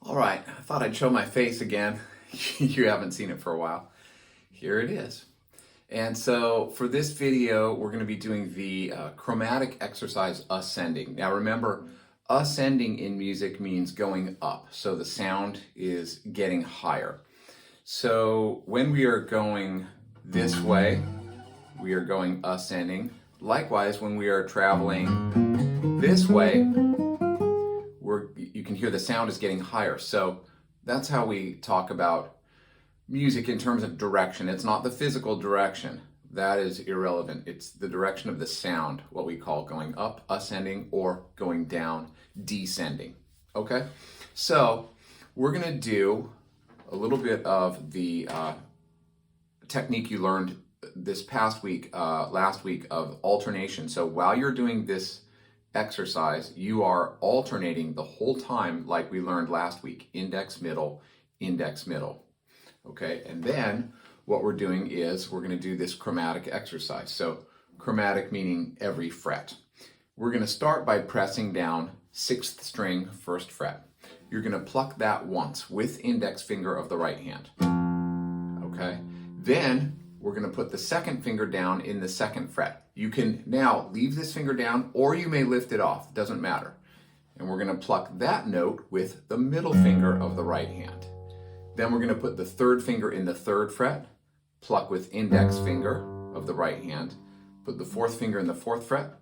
All right, I thought I'd show my face again. You haven't seen it for a while. Here it is. And so for this video, we're going to be doing the chromatic exercise ascending. Now remember, ascending in music means going up. So the sound is getting higher. So when we are going this way, we are going ascending. Likewise, when we are traveling this way, you can hear the sound is getting higher. So that's how we talk about music in terms of direction. It's not the physical direction. That is irrelevant. It's the direction of the sound, what we call going up, ascending, or going down, descending. Okay? So we're going to do a little bit of the technique you learned this past week, last week, of alternation. So while you're doing this exercise, you are alternating the whole time like we learned last week. Index, middle, index, middle. Okay, and then what we're doing is we're going to do this chromatic exercise. So chromatic meaning every fret. We're going to start by pressing down 6th string, 1st fret. You're going to pluck that once with index finger of the right hand. Okay, then we're going to put the 2nd finger down in the 2nd fret. You can now leave this finger down, or you may lift it off, doesn't matter. And we're going to pluck that note with the middle finger of the right hand. Then we're going to put the 3rd finger in the 3rd fret, pluck with index finger of the right hand, put the 4th finger in the 4th fret,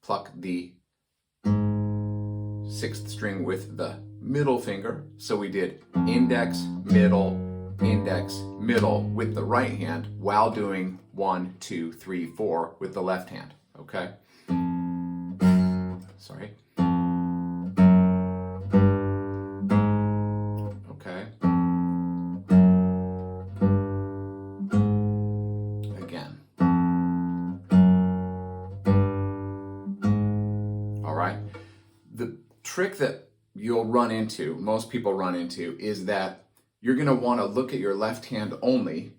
pluck the 6th string with the middle finger. So we did index, middle with the right hand while doing 1, 2, 3, 4 with the left hand. Okay? Sorry. Okay. Again. All right. The trick that you'll run into, most people run into, is that you're going to want to look at your left hand only,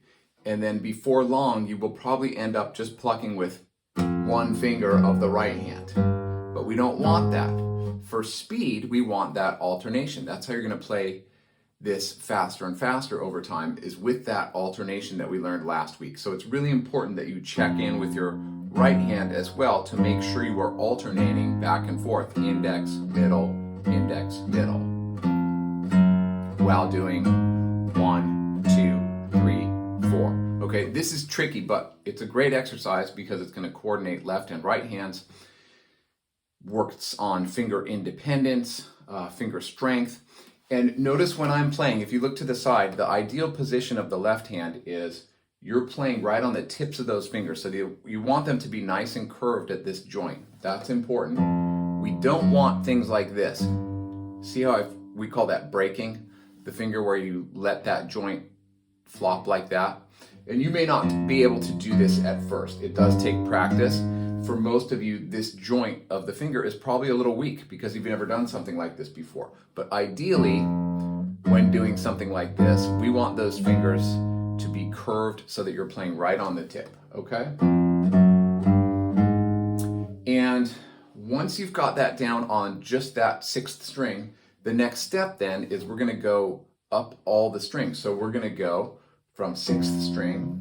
and then before long you will probably end up just plucking with one finger of the right hand. But we don't want that. For speed, we want that alternation. That's how you're going to play this faster and faster over time, is with that alternation that we learned last week. So it's really important that you check in with your right hand as well to make sure you are alternating back and forth, index, middle, while doing 1, 2, 3, 4. Okay, this is tricky, but it's a great exercise because it's going to coordinate left and right hands, works on finger independence, finger strength. And notice when I'm playing, if you look to the side, the ideal position of the left hand is you're playing right on the tips of those fingers. So you want them to be nice and curved at this joint. That's important. We don't want things like this. See how we call that breaking? The finger where you let that joint flop like that. And you may not be able to do this at first. It does take practice. For most of you, this joint of the finger is probably a little weak because you've never done something like this before. But ideally, when doing something like this, we want those fingers to be curved so that you're playing right on the tip, okay? And once you've got that down on just that 6th string, the next step then is we're going to go up all the strings. So we're going to go from 6th string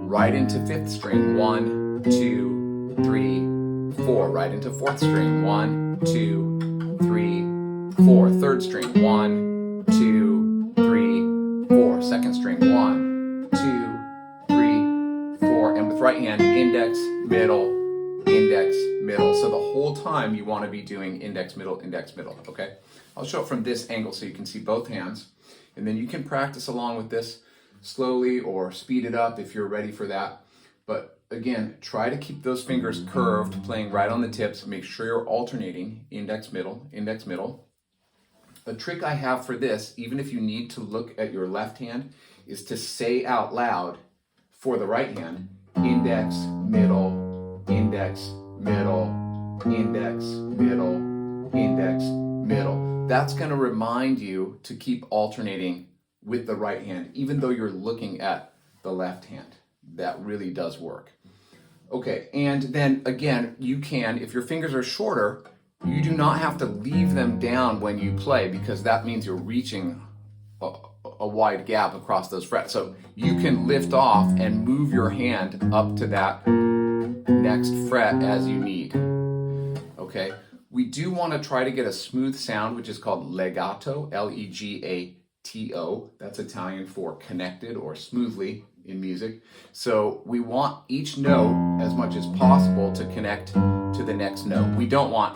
right into 5th string. 1, 2, 3, 4. Right into 4th string. 1, 2, 3, 4. 3rd string. 1, 2, 3, 4. 2nd string. 1, 2, 3, 4. And with right hand, index, middle, so the whole time you want to be doing index, middle, okay? I'll show it from this angle so you can see both hands, and then you can practice along with this slowly or speed it up if you're ready for that. But again, try to keep those fingers curved, playing right on the tips. Make sure you're alternating index, middle. A trick I have for this, even if you need to look at your left hand, is to say out loud for the right hand, index, middle, middle. That's going to remind you to keep alternating with the right hand, even though you're looking at the left hand. That really does work. Okay, and then again, you can, if your fingers are shorter, You do not have to leave them down when you play, because that means you're reaching a wide gap across those frets. So you can lift off and move your hand up to that next fret as you need. Okay, we do want to try to get a smooth sound, which is called legato, Legato. That's Italian for connected or smoothly in music. So we want each note as much as possible to connect to the next note. We don't want,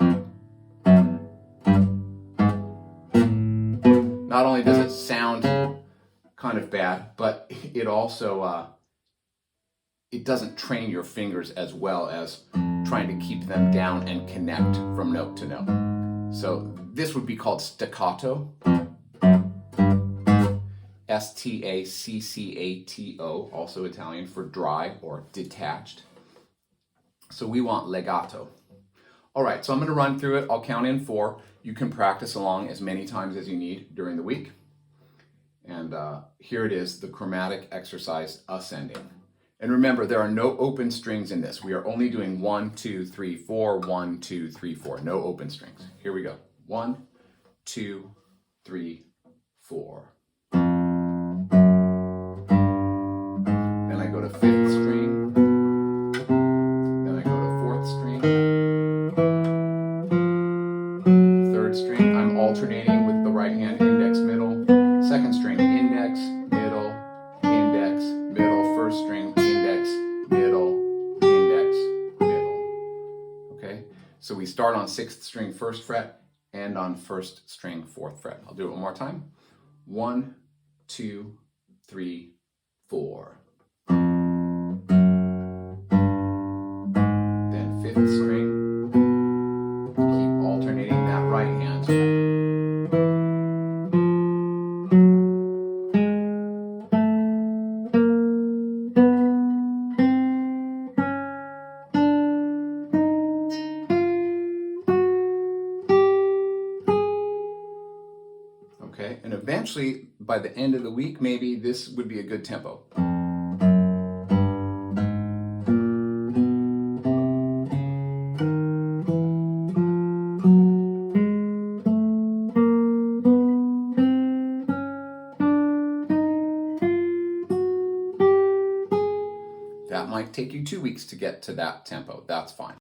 not only does it sound kind of bad, but it also it doesn't train your fingers as well as trying to keep them down and connect from note to note. So this would be called staccato, Staccato, also Italian for dry or detached. So we want legato. All right, so I'm going to run through it. I'll count in 4. You can practice along as many times as you need during the week. And here it is, the chromatic exercise ascending. And remember, there are no open strings in this. We are only doing 1, 2, 3, 4, 1, 2, 3, 4. No open strings. Here we go. 1, 2, 3, 4. Then I go to 5th string. Then I go to 4th string. 3rd string. I'm alternating with the right hand, index, middle. 2nd string, index, middle, index, middle. 1st string, index, middle, index, middle. Okay, so we start on 6th string 1st fret and on 1st string 4th fret. I'll do it one more time. 1, 2, 3, 4. Then 5th string. Keep alternating that right hand. Okay, and eventually, by the end of the week, maybe this would be a good tempo. That might take you 2 weeks to get to that tempo. That's fine.